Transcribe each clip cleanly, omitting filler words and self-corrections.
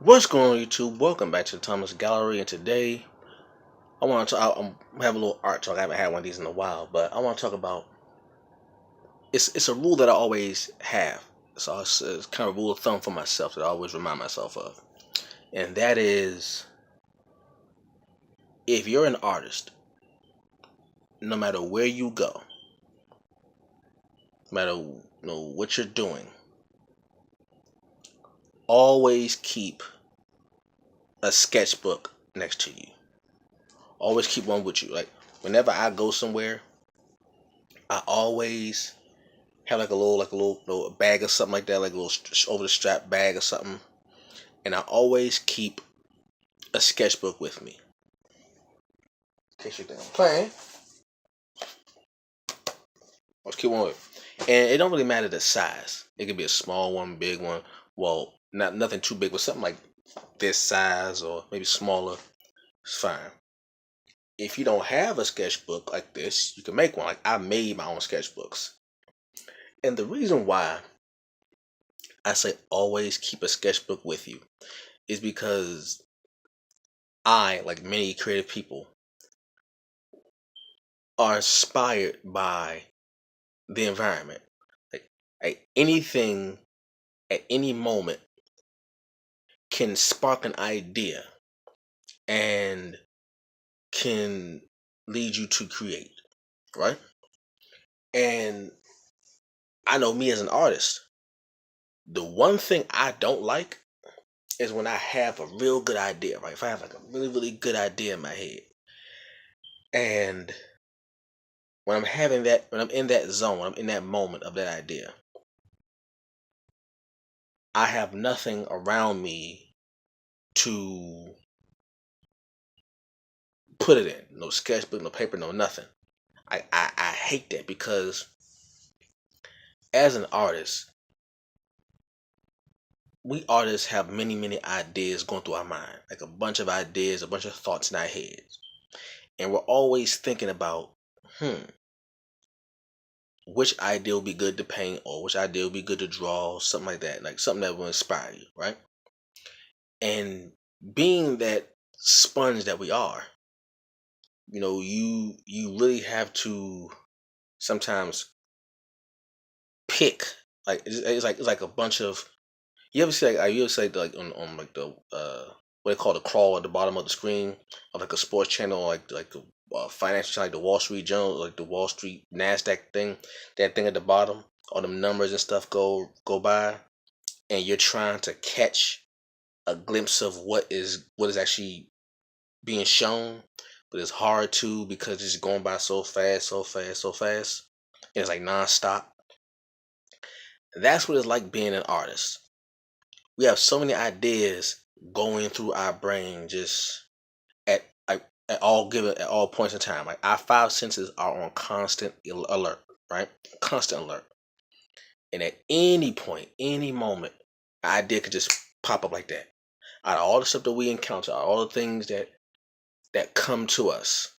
What's going on, YouTube? Welcome back to the Thomas Gallery, and today I want to talk. I'm have a little art talk. I haven't had one of these in a while, but I want to talk about. It's a rule that I always have. It's kind of a rule of thumb for myself that I always remind myself of, and that is, if you're an artist, no matter where you go, no matter what you're doing, always keep a sketchbook next to you. Always keep one with you. Like whenever I go somewhere, I always have like a little bag or something like that, like a little over the strap bag or something. And I always keep a sketchbook with me. In case you think I'm playing, let's keep one with. And it don't really matter the size. It could be a small one, big one. Well, not nothing too big, but something like this size or maybe smaller. It's fine. If you don't have a sketchbook like this, you can make one. Like I made my own sketchbooks. And the reason why I say always keep a sketchbook with you is because I, like many creative people, are inspired by the environment. Like anything at any moment can spark an idea and can lead you to create, right? And I know me as an artist, the one thing I don't like is when I have a real good idea, right? If I have like a really, really good idea in my head, and when I'm in that zone, when I'm in that moment of that idea, I have nothing around me to put it in. No sketchbook, no paper, no nothing. I hate that because as an artist, we artists have many, many ideas going through our mind. Like a bunch of ideas, a bunch of thoughts in our heads. And we're always thinking about, hmm, which idea will be good to paint or which idea will be good to draw, something like that. Like something that will inspire you, right? And being that sponge that we are, you really have to sometimes pick. Like it's like a bunch of. You ever see like you ever say like on like the what they call the crawl at the bottom of the screen of like a sports channel, like the financial channel, like the Wall Street Journal, like the Wall Street Nasdaq thing, that thing at the bottom, all them numbers and stuff go by, and you're trying to catch a glimpse of what is actually being shown, but it's hard to because it's going by so fast, so fast, so fast, and it's like nonstop. That's what it's like being an artist. We have so many ideas going through our brain just at like at all points in time. Like our five senses are on constant alert, right? Constant alert. And at any point, any moment, an idea could just pop up like that. Out of all the stuff that we encounter, all the things that come to us,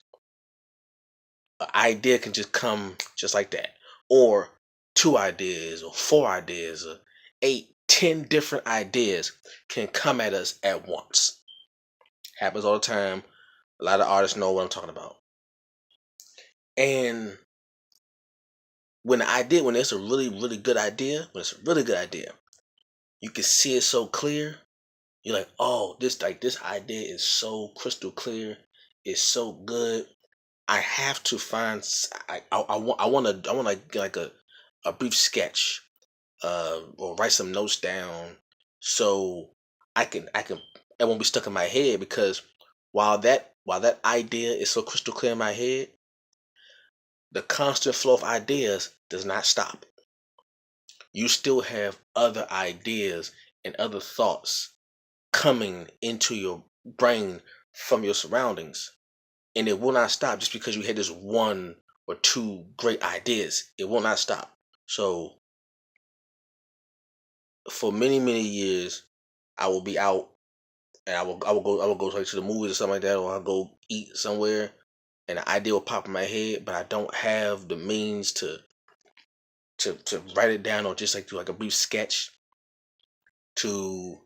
an idea can just come just like that. Or two ideas or four ideas or eight, 10 different ideas can come at us at once. Happens all the time. A lot of artists know what I'm talking about. And when it's a really, really good idea, when it's a really good idea, you can see it so clear. You're like, oh, this idea is so crystal clear. It's so good. I have to find. I want like a brief sketch, or write some notes down so I can it won't be stuck in my head because while that idea is so crystal clear in my head, the constant flow of ideas does not stop. You still have other ideas and other thoughts coming into your brain from your surroundings, and it will not stop just because you had this one or two great ideas. It will not stop. So for many, many years, I will be out and I will go like to the movies or something like that, or I'll go eat somewhere, and an idea will pop in my head, but I don't have the means to write it down or just like do like a brief sketch to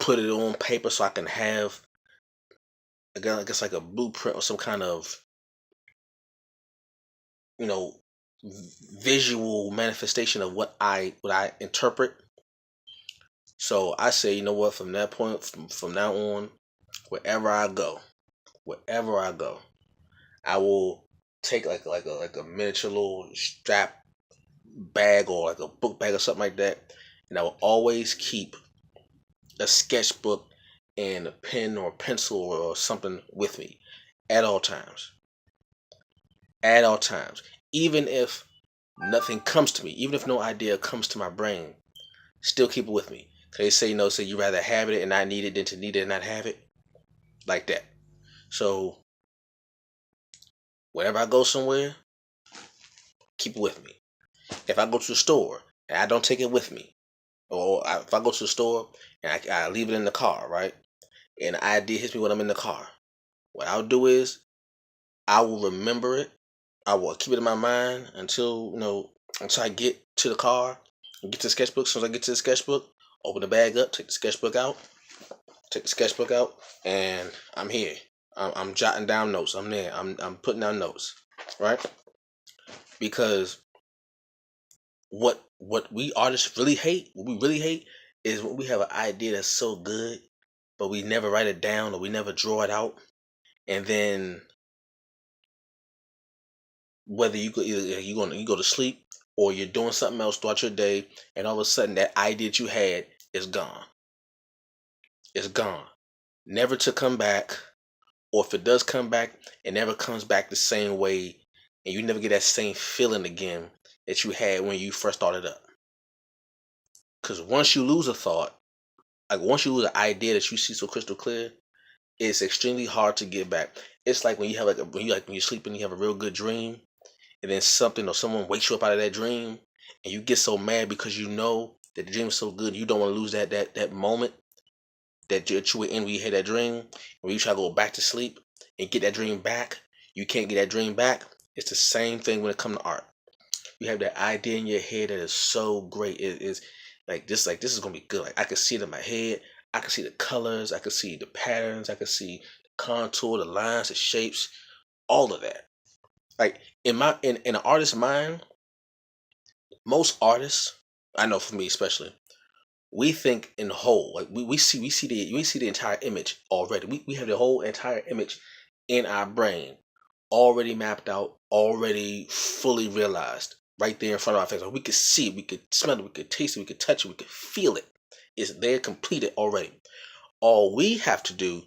put it on paper so I can have, again, I guess like a blueprint or some kind of, you know, visual manifestation of what I interpret. So I say, you know what, from that point, from now on, wherever I go, wherever I go, I will take like a miniature little strap bag or like a book bag or something like that, and I will always keep a sketchbook and a pen or pencil or something with me at all times. At all times. Even if nothing comes to me, even if no idea comes to my brain, still keep it with me. They say, say you rather have it and not need it than to need it and not have it. Like that. So whenever I go somewhere, keep it with me. If I go to the store and I don't take it with me, if I go to the store and I leave it in the car, right? And the idea hits me when I'm in the car. What I'll do is I will remember it. I will keep it in my mind until I get to the car and get to the sketchbook. As soon as I get to the sketchbook, open the bag up, take the sketchbook out, and I'm here. I'm jotting down notes. I'm there. I'm putting down notes, right? Because what we artists really hate, what we really hate, is when we have an idea that's so good, but we never write it down or we never draw it out, and then whether you go to sleep or you're doing something else throughout your day, and all of a sudden that idea that you had is gone. It's gone, never to come back. Or if it does come back, it never comes back the same way, and you never get that same feeling again that you had when you first started up. Because once you lose a thought, like once you lose an idea that you see so crystal clear, it's extremely hard to get back. It's like when you have when you sleep and you have a real good dream, and then something or someone wakes you up out of that dream, and you get so mad because you know that the dream is so good, you don't want to lose that moment that you were in when you had that dream. When you try to go back to sleep and get that dream back, you can't get that dream back. It's the same thing when it comes to art. You have that idea in your head that is so great. It is like this is gonna be good. Like I can see it in my head. I can see the colors. I can see the patterns. I can see the contour, the lines, the shapes, all of that. Like in an artist's mind, most artists, I know for me especially, we think in whole. Like we see the entire image already. We have the whole entire image in our brain, already mapped out, already fully realized, right there in front of our face. Like we could see it, we could smell it, we could taste it, we could touch it, we could feel it. It's there, completed already. All we have to do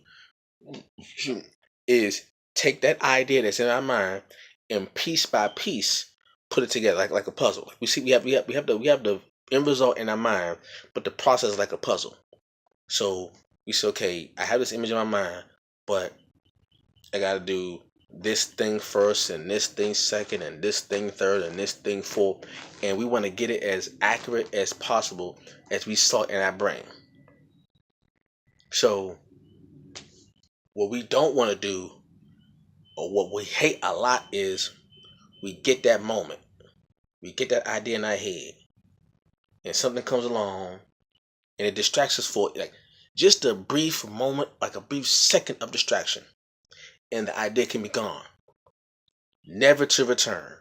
is take that idea that's in our mind and piece by piece put it together like a puzzle. Like we have the end result in our mind, but the process is like a puzzle. So we say, okay, I have this image in my mind, but I gotta do this thing first and this thing second and this thing third and this thing fourth, and we want to get it as accurate as possible as we saw in our brain. So what we don't want to do, or what we hate a lot, is we get that moment, we get that idea in our head, and something comes along and it distracts us for like just a brief moment, like a brief second of distraction, and the idea can be gone, never to return.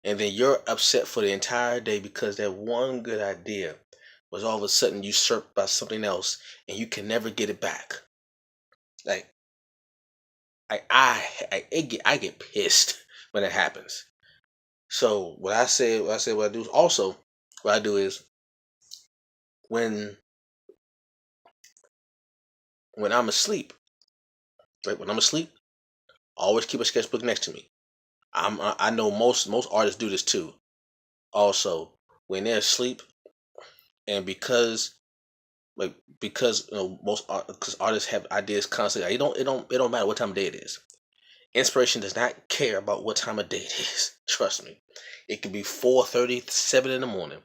And then you're upset for the entire day because that one good idea was all of a sudden usurped by something else, and you can never get it back. Like I get pissed when it happens. So what I do is also what I do is when I'm asleep, right? When I'm asleep, I always keep a sketchbook next to me. I know most artists do this too. Also, when they're asleep, and because most because artists have ideas constantly. Like, it don't matter what time of day it is. Inspiration does not care about what time of day it is. Trust me. It could be 4:30, 7 in the morning,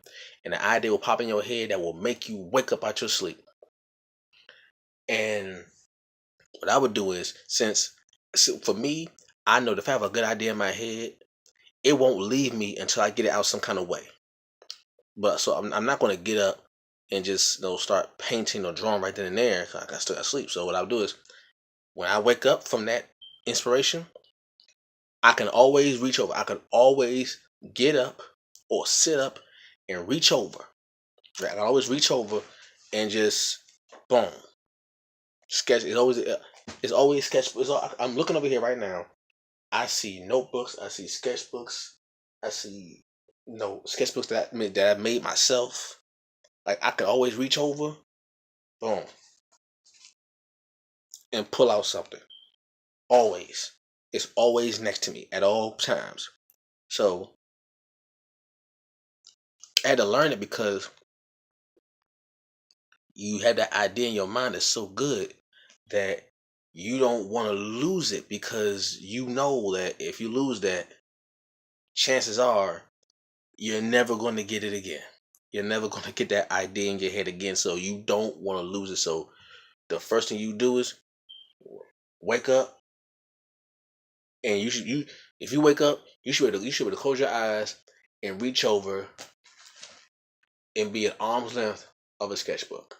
and an idea will pop in your head that will make you wake up out your sleep. And what I would do is, for me, I know that if I have a good idea in my head, it won't leave me until I get it out some kind of way. But so I'm not going to get up and just start painting or drawing right then and there. 'Cause I still got sleep. So what I'll do is when I wake up from that inspiration, I can always reach over. I can always get up or sit up and reach over. Right? I can always reach over and just boom sketch. It's always sketch. I'm looking over here right now. I see notebooks. I see sketchbooks. I see sketchbooks that I made myself. Like I can always reach over, boom, and pull out something. Always. It's always next to me at all times. So I had to learn it because you have that idea in your mind that's so good that you don't want to lose it, because you know that if you lose that, chances are you're never going to get it again. You're never going to get that idea in your head again. So you don't want to lose it. So the first thing you do is wake up, and if you wake up, you should be able to close your eyes and reach over and be at arm's length of a sketchbook.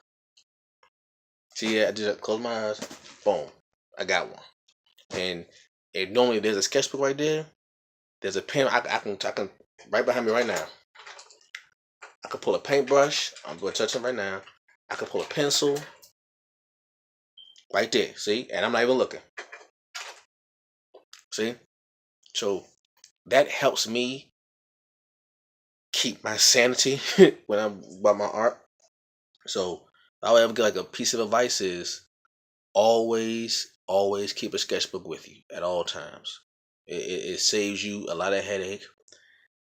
See, I just close my eyes, boom, I got one. And if normally there's a sketchbook right there, there's a pen. I can right behind me right now. I can pull a paintbrush. I'm going to touch it right now. I can pull a pencil right there. See, and I'm not even looking. See, so that helps me keep my sanity when I'm by my art. So if I would ever get like a piece of advice is always keep a sketchbook with you at all times. It saves you a lot of headache.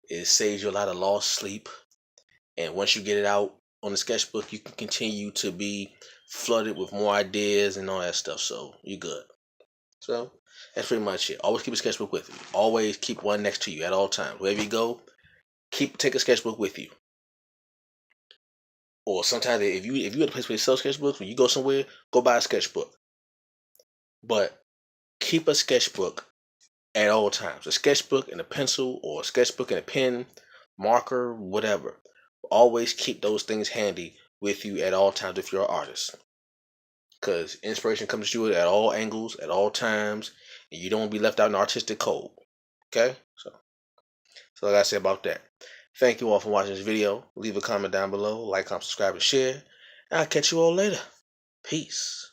It saves you a lot of lost sleep. And once you get it out on the sketchbook, you can continue to be flooded with more ideas and all that stuff. So you're good. So that's pretty much it. Always keep a sketchbook with you. Always keep one next to you at all times. Wherever you go, take a sketchbook with you. Or sometimes if you at a place where they sell sketchbooks, when you go somewhere, go buy a sketchbook. But keep a sketchbook at all times. A sketchbook and a pencil, or a sketchbook and a pen, marker, whatever. Always keep those things handy with you at all times if you're an artist. Because inspiration comes to you at all angles, at all times, and you don't want to be left out in artistic cold. Okay? So like I said about that. Thank you all for watching this video. Leave a comment down below, like, comment, subscribe, and share. And I'll catch you all later. Peace.